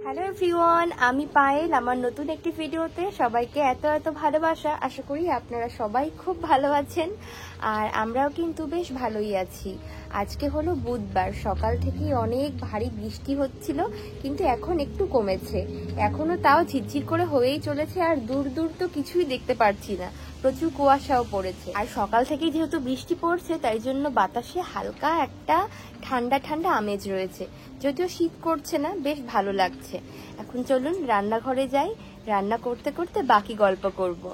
Hello everyone, আমি পায়েল। আমার নতুন একটি ভিডিওতে সবাইকে এত ভালোবাসা। আশা করি আপনারা সবাই খুব ভালো আছেন, আর আমরাও কিন্তু বেশ ভালোই আছি। আজকে হলো বুধবার, সকাল থেকেই অনেক ভারী বৃষ্টি হচ্ছিল, কিন্তু এখন একটু কমেছে। এখনো তাও ঝিরঝির করে হয়েই চলেছে, আর দূর দূর তো কিছুই দেখতে পারছি না, প্রচুর কুয়াশাও পড়েছে। আর সকাল থেকেই যেহেতু বৃষ্টি পড়ছে, তাই জন্য বাতাসে হালকা একটা ঠান্ডা ঠান্ডা আমেজ রয়েছে। যদিও শীত করছে না, বেশ ভালো লাগছে। এখন চলুন রান্নাঘরে যাই, রান্না করতে করতে বাকি গল্প করব।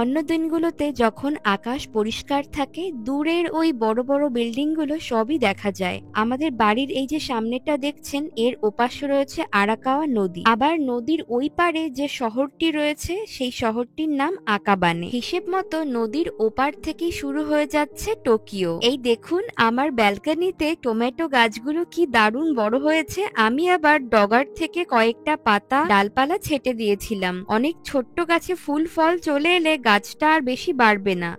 অন্য দিনগুলোতে যখন আকাশ পরিষ্কার থাকে, দূরের ওই বড় বড় বিল্ডিংগুলো সবই দেখা যায়। আমাদের বাড়ির এই যে সামনেটা দেখছেন, এর ওপাশে রয়েছে আরাকাওয়া নদী। আবার নদীর ওই পারে যে শহরটি রয়েছে, সেই শহরটির নাম আকাবানে। হিসেব মতো নদীর ওপার থেকেই শুরু হয়ে যাচ্ছে টোকিও। এই দেখুন, আমার ব্যালকনিতে টমেটো গাছগুলো কি দারুণ বড় হয়েছে। আমি আবার ডগার থেকে কয়েকটা পাতা ডালপালা ছেটে দিয়েছিলাম। অনেক ছোট্ট গাছে ফুল ফল চলে এলে গাছটা আর বেশি বাড়বে না।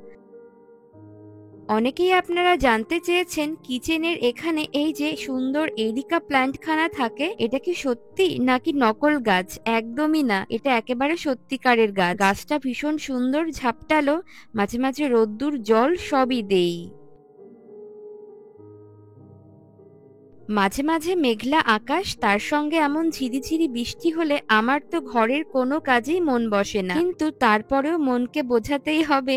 অনেকেই আপনারা জানতে চেয়েছেন, কিচেনের এখানে এই যে সুন্দর এরিকা প্ল্যান্টখানা থাকে, এটা কি সত্যি নাকি নকল গাছ? একদমই না, এটা একেবারে সত্যিকারের গাছ। গাছটা ভীষণ সুন্দর, ঝাপটালো, মাঝে মাঝে রোদ্দুর জল সবই দেই। মাঝে মাঝে মেঘলা আকাশ, তার সঙ্গে এমন ঝিরিঝিরি বৃষ্টি হলে আমার তো ঘরের কোনো কাজেই মন বসে না, কিন্তু তারপরেও মনকে বোঝাতেই হবে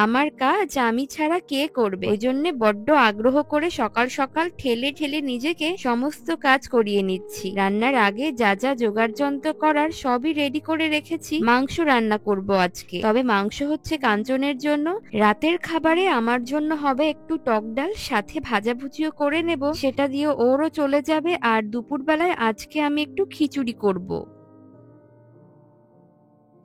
আমার কাজ আমি ছাড়া কে করবে। ওই জন্য বড্ড আগ্রহ করে সকাল সকাল ঠেলে ঠেলে নিজেকে সমস্ত কাজ করিয়ে নিচ্ছি। রান্নার আগে যা যা জোগাড় যন্ত্র করার সবই রেডি করে রেখেছি। মাংস রান্না করব আজকে, তবে মাংস হচ্ছে কাঞ্চনের জন্য। রাতের খাবারে আমার জন্য হবে একটু টক ডাল, সাথে ভাজাভুজিও করে নেব, সেটা দিয়ে ওরও চলে যাবে। আর দুপুরবেলায় আজকে আমি একটু খিচুড়ি করব।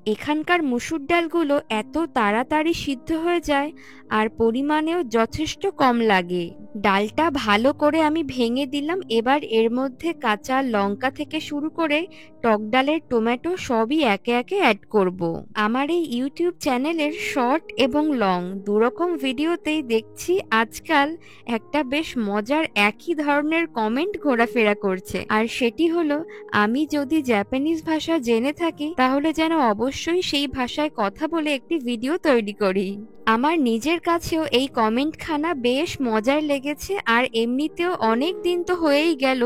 এখানকার মুসুর ডালগুলো এত তাড়াতাড়ি সিদ্ধ হয়ে যায়, আর পরিমাণেও যথেষ্ট কম লাগে। ডালটা ভালো করে আমি ভেঙে দিলাম। এবার এর মধ্যে কাঁচা লঙ্কা থেকে শুরু করে টক ডালের টমেটো সবই একে একে অ্যাড করব। আমার এই ইউটিউব চ্যানেলের শর্ট এবং লং দুরকম ভিডিওতেই দেখছি আজকাল একটা বেশ মজার একই ধরনের কমেন্ট ঘোরাফেরা করছে, আর সেটি হলো, আমি যদি জাপানিজ ভাষা জেনে থাকি তাহলে যেন অবশ্যই সেই ভাষায় কথা বলে একটি ভিডিও তৈরি করি। আমার নিজের কাছেও এই কমেন্টখানা বেশ মজার লেগেছে, আর এমনিতেও অনেক দিন তো হয়েই গেল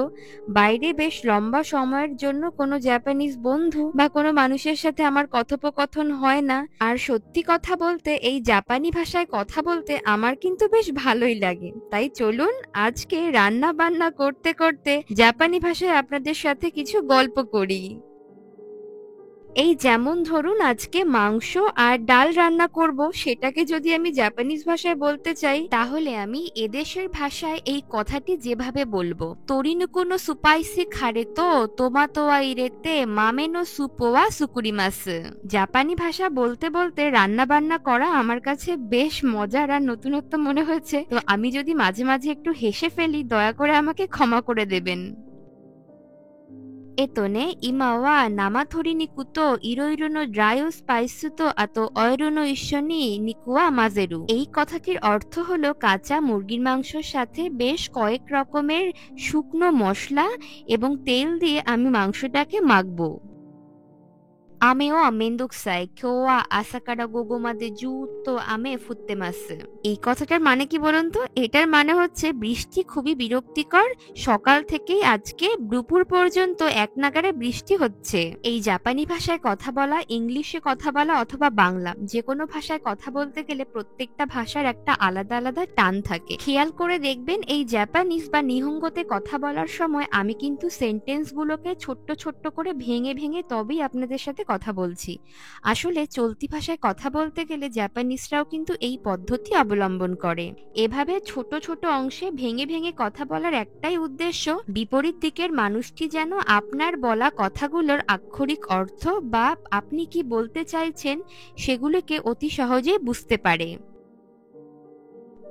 বাইরে বেশ লম্বা সময়ের জন্য কোনো জাপানিজ বন্ধু বা কোনো মানুষের সাথে আমার কথোপকথন হয় না। আর সত্যি কথা বলতে, এই জাপানি ভাষায় কথা বলতে আমার কিন্তু বেশ ভালোই লাগে। তাই চলুন আজকে রান্না বান্না করতে করতে জাপানি ভাষায় আপনাদের সাথে কিছু গল্প করি। এই যেমন ধরুন, আজকে মাংস আর ডাল রান্না করব, সেটাকে যদি আমি জাপানিজ ভাষায় বলতে চাই, তাহলে আমি এদেশের ভাষায় এই কথাটি যেভাবে বলবো, তোরিনুকুনো সুপাইসি খারে তো তোমাতো ওয়া ইরেতে মামে নো সুপো ওয়া সুকুরিমাসু। জাপানি ভাষা বলতে বলতে রান্না বান্না করা আমার কাছে বেশ মজার আর নতুনত্ব মনে হয়েছে, তো আমি যদি মাঝে মাঝে একটু হেসে ফেলি, দয়া করে আমাকে ক্ষমা করে দেবেন। এতনে ইমা ওয়া নামাথরি নিকু তো ইরোইরো নো ড্রাই ও স্পাইসু তো আতো অয়রো নো ইশোনি নিকু ওয়া মাজেরু। এই কথাটির অর্থ হলো, কাঁচা মুরগির মাংসের সাথে বেশ কয়েক রকমের শুকনো মশলা এবং তেল দিয়ে আমি মাংসটাকে মাখবো। আমেও মেন্দুকসাই কিওয়া আসাকারা গোগোমাদে জুতো আমে ফুটতে মাসে। এই কথাটার মানে কি বলুন তো? এটার মানে হচ্ছে, বৃষ্টি খুবই বিরক্তিকর, সকাল থেকেই আজকে দুপুর পর্যন্ত এক নাগাড়ে বৃষ্টি হচ্ছে। এই জাপানি ভাষায় কথা বলা, ইংলিশে কথা বলা অথবা বাংলা, যে কোনো ভাষায় কথা বলতে গেলে প্রত্যেকটা ভাষার একটা আলাদা আলাদা টান থাকে। খেয়াল করে দেখবেন, এই জাপানিজ বা নিহঙ্গতে কথা বলার সময় আমি কিন্তু সেন্টেন্সগুলোকে ছোট্ট ছোট্ট করে ভেঙে ভেঙে তবেই আপনাদের সাথে কথা বলছি। আসলে চলতি ভাষায় কথা বলতে গেলে জাপানিজরাও কিন্তু এই পদ্ধতি অবলম্বন করে। এভাবে ছোট ছোট অংশে ভেঙে ভেঙে কথা বলার একটাই উদ্দেশ্য, বিপরীত দিকের মানুষটি যেন আপনার বলা কথাগুলোর আক্ষরিক অর্থ বা আপনি কি বলতে চাইছেন সেগুলোকে অতি সহজেই বুঝতে পারে।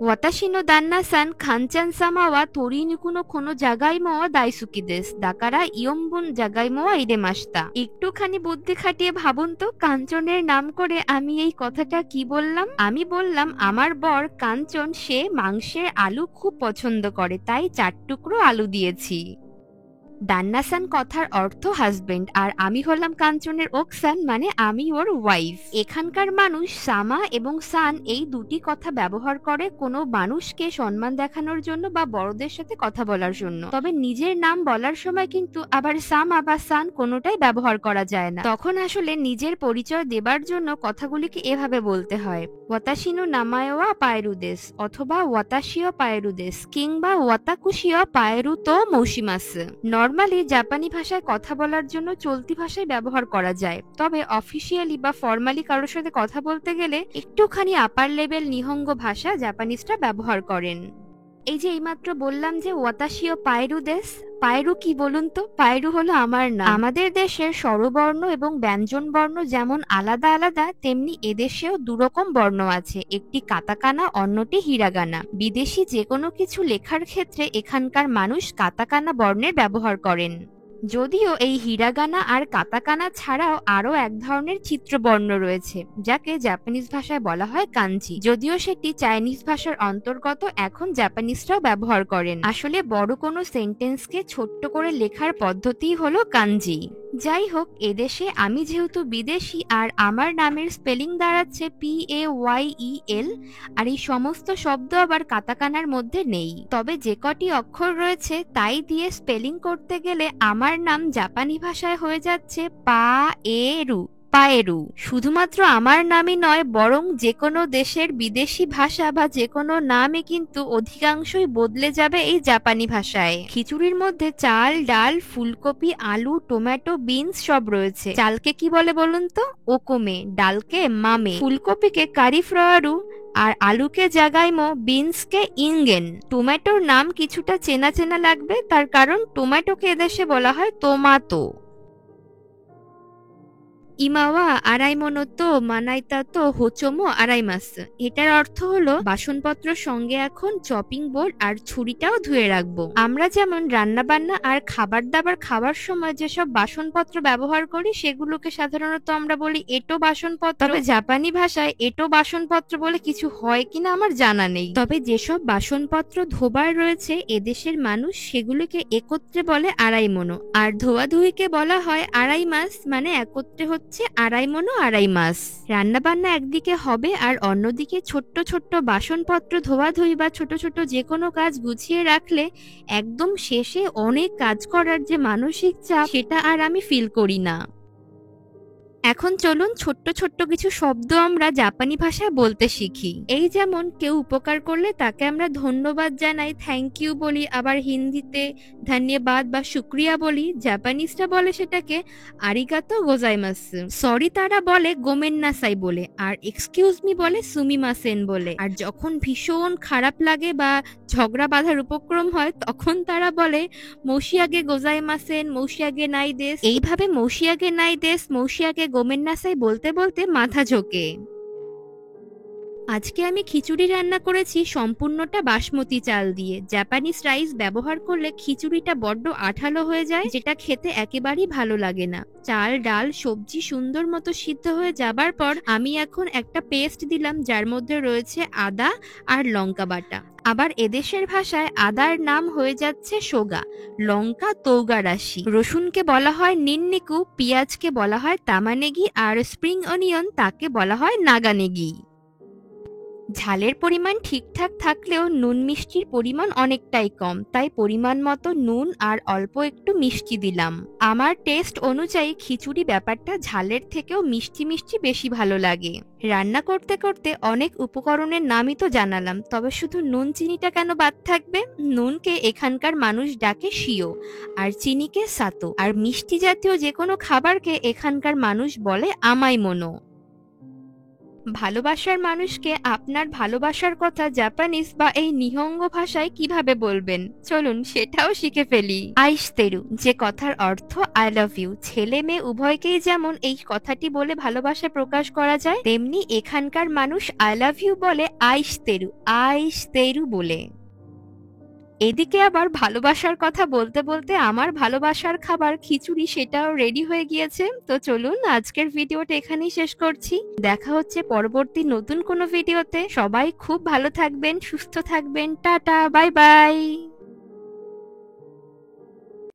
ওয়াতাশি নো দান্না সান খানচান সামা ওয়া তোরিনুকু নো কোনো জাগাইমো ওয়া দাইসুকি দেস দাকারা ইয়ম্বুন জাগাইমো ওয়া ইরেমাশতা। একটুখানি বুদ্ধি খাটিয়ে ভাবুন তো, কাঞ্চনের নাম করে আমি এই কথাটা কি বললাম? আমি বললাম, আমার বর কাঞ্চন, সে মাংসের আলু খুব পছন্দ করে, তাই 4 টুকরো আলু দিয়েছি। দান্নাসান কথার অর্থ হাজবেন্ড, আর আমি হলাম কাঞ্চনের ওকসান, মানে আমি ওর ওয়াইফ। এখানকার মানুষ সামা এবং সান এই দুটি কথা ব্যবহার করে কোনো মানুষকে সম্মান দেখানোর জন্য বা বড়দের সাথে কথা বলার জন্য। তবে নিজের নাম বলার সময় কিন্তু আবার সামা বা সান কোনোটাই ব্যবহার করা যায় না। তখন আসলে নিজের পরিচয় দেবার জন্য কথাগুলিকে এভাবে বলতে হয়, ওয়াতাশিনো নামায়োয়া পায়রুদেস অথবা ওয়াতাশিও পায়রুদেস কিংবা ওয়াতাকুশিও পায়রুতো মৌসিমাসু। নর্মালি জাপানি ভাষায় কথা বলার জন্য চলতি ভাষায় ব্যবহার করা যায়, তবে অফিসিয়ালি বা ফর্মালি কারোর সাথে কথা বলতে গেলে একটুখানি আপার লেভেল নিহঙ্গ ভাষা জাপানিজরা ব্যবহার করেন। এই যে এইমাত্র বললাম যে ওয়াতাশিও পায়রু দেশ, পায়রু কি বলুন তো? পায়রু হলো আমার নাম। আমাদের দেশের স্বরবর্ণ এবং ব্যঞ্জন বর্ণ যেমন আলাদা আলাদা, তেমনি এদেশেও দুরকম বর্ণ আছে, একটি কাতাকানা, অন্যটি হিরাগানা। বিদেশি যে কোনো কিছু লেখার ক্ষেত্রে এখানকার মানুষ কাতাকানা বর্ণের ব্যবহার করেন। যদিও এই হিরাগানা আর কাতাকানা ছাড়াও আরো এক ধরনের চিত্রবর্ণ রয়েছে, যাকে জাপানিজ ভাষায় বলা হয় কাঞ্জি। যদিও সেটি চাইনিজ ভাষার অন্তর্গত, এখন জাপানিজরাও ব্যবহার করেন। আসলে বড় কোনো সেন্টেন্সকে ছোট্ট করে লেখার পদ্ধতি হলো কাঞ্জি। যাই হোক, এদেশে আমি যেহেতু বিদেশি আর আমার নামের স্পেলিং দাঁড়াচ্ছে PAYEL, আর এই সমস্ত শব্দ আবার কাতাকানার মধ্যে নেই। তবে যে কটি অক্ষর রয়েছে তাই দিয়ে স্পেলিং করতে গেলে আমার নাম জাপানি ভাষায় হয়ে যাচ্ছে পায়েরু। পায়েরু শুধুমাত্র আমার নামই নয়, বরং যে কোনো দেশের বিদেশি ভাষা বা যে কোনো নামই কিন্তু অধিকাংশই বদলে যাবে এই জাপানি ভাষায়। খিচুড়ির মধ্যে চাল, ডাল, ফুলকপি, আলু, টমেটো, বিনস সব রয়েছে। চালকে কি বলে বলুন তো? ওকোমে, ডালকে মামে, ফুলকপিকে কারিফ্রাওয়ারু, আর আলুকে জাগাইমো, বিনসকে ইঙ্গেন। টমেটোর নাম কিছুটা চেনা চেনা লাগবে, তার কারণ টমেটোকে এদেশে বলা হয় তোমাতো। ইমাওয়া আরাইমোনো তো মানাইতা তো হোচোমো আরাইমাস। এটার অর্থ হলো বাসনপত্র সঙ্গে এখন চপিং বোর্ড আর ছুরিটাও ধুয়ে রাখবো। আমরা যেমন রান্না বান্না আর খাবার দাবার খাওয়ার সময় যেসব বাসনপত্র ব্যবহার করি সেগুলোকে সাধারণত আমরা বলি এটো বাসনপত্র। তবে জাপানি ভাষায় এটো বাসনপত্র বলে কিছু হয় কিনা আমার জানা নেই। তবে যেসব বাসনপত্র ধোবার রয়েছে এদেশের মানুষ সেগুলোকে একত্রে বলে আরাইমোনো, আর ধোয়াধুয়িকে বলা হয় আরাইমাস, মানে একত্রে হচ্ছে আড়াইমোনো আড়াইমাস। রান্না বান্না একদিকে হবে আর অন্যদিকে ছোট্ট ছোট্ট বাসনপত্র ধোয়াধুয়ি বা ছোট ছোট যে কোনো কাজ গুছিয়ে রাখলে একদম শেষে অনেক কাজ করার যে মানসিক চাপ সেটা আর আমি ফিল করি না। এখন চলুন ছোট্ট ছোট্ট কিছু শব্দ আমরা জাপানি ভাষায় বলতে শিখি। এই যেমন কেউ উপকার করলে তাকে আমরা ধন্যবাদ জানাই, থ্যাংক ইউ বলি, আবার হিন্দিতে ধন্যবাদ বা শুক্রিয়া বলি। জাপানিজরা বলে সেটাকে আরিগাতো গোজাইমাসু। সরি তারা বলে গোমেন্নাসাই বলে, আর এক্সকিউজ মি বলে সুমিমাসেন বলে। আর যখন ভীষণ খারাপ লাগে বা ঝগড়া বাঁধার উপক্রম হয় তখন তারা বলে মৌসিয়াগে গোজাইমাসেন, মৌসিয়াগে নাই দেশ। এইভাবে মৌসিয়াগে নাই দেশ, মৌসিয়াগে গোমেন্নাসাই বলতে বলতে মাথা ঝোঁকে। আজকে আমি খিচুড়ি রান্না করেছি সম্পূর্ণটা বাসমতি চাল দিয়ে। জাপানিজ রাইস ব্যবহার করলে খিচুড়িটা বড্ড আঠালো হয়ে যায়, যেটা খেতে একেবারেই ভালো লাগে না। চাল, ডাল, সবজি সুন্দর মতো সিদ্ধ হয়ে যাবার পর আমি এখন একটা পেস্ট দিলাম যার মধ্যে রয়েছে আদা আর লঙ্কা বাটা। আবার এদেশের ভাষায় আদার নাম হয়ে যাচ্ছে সোগা, লঙ্কা তৌগারাশি, রসুনকে বলা হয় নিন্নিকু, পেঁয়াজকে বলা হয় তামানেগি, আর স্প্রিং অনিয়ন তাকে বলা হয় নাগানেগি। ঝালের পরিমাণ ঠিকঠাক থাকলেও নুন মিষ্টির পরিমাণ অনেকটাই কম, তাই পরিমাণ মতো নুন আর অল্প একটু মিষ্টি দিলাম। আমার টেস্ট অনুযায়ী খিচুড়ি ব্যাপারটা ঝালের থেকেও মিষ্টি মিষ্টি বেশি ভালো লাগে। রান্না করতে করতে অনেক উপকরণের নামই তো জানালাম, তবে শুধু নুন চিনিটা কেন বাদ থাকবে? নুনকে এখানকার মানুষ ডাকে শিও, আর চিনিকে সাতো, আর মিষ্টি জাতীয় যে কোনো খাবারকে এখানকার মানুষ বলে আমাইমোনো। ভালোবাসার মানুষকে আপনার ভালোবাসার কথা জাপানিজ বা এই নিহঙ্গ ভাষায় কিভাবে বলবেন চলুন সেটাও শিখে ফেলি। আইশতেরু, যে কথার অর্থ আই লাভ ইউ। ছেলে মেয়ে উভয়কেই যেমন এই কথাটি বলে ভালোবাসা প্রকাশ করা যায়, তেমনি এখানকার মানুষ আই লাভ ইউ বলে আইশতেরু, আইশতেরু বলে। এদিকে আবার ভালোবাসার কথা বলতে বলতে আমার ভালোবাসার খাবার খিচুড়ি সেটাও রেডি হয়ে গিয়েছে। তো চলুন আজকের ভিডিওটা এখানেই শেষ করছি। দেখা হচ্ছে পরবর্তী নতুন কোনো ভিডিওতে। সবাই খুব ভালো থাকবেন, সুস্থ থাকবেন। Tata, bye bye.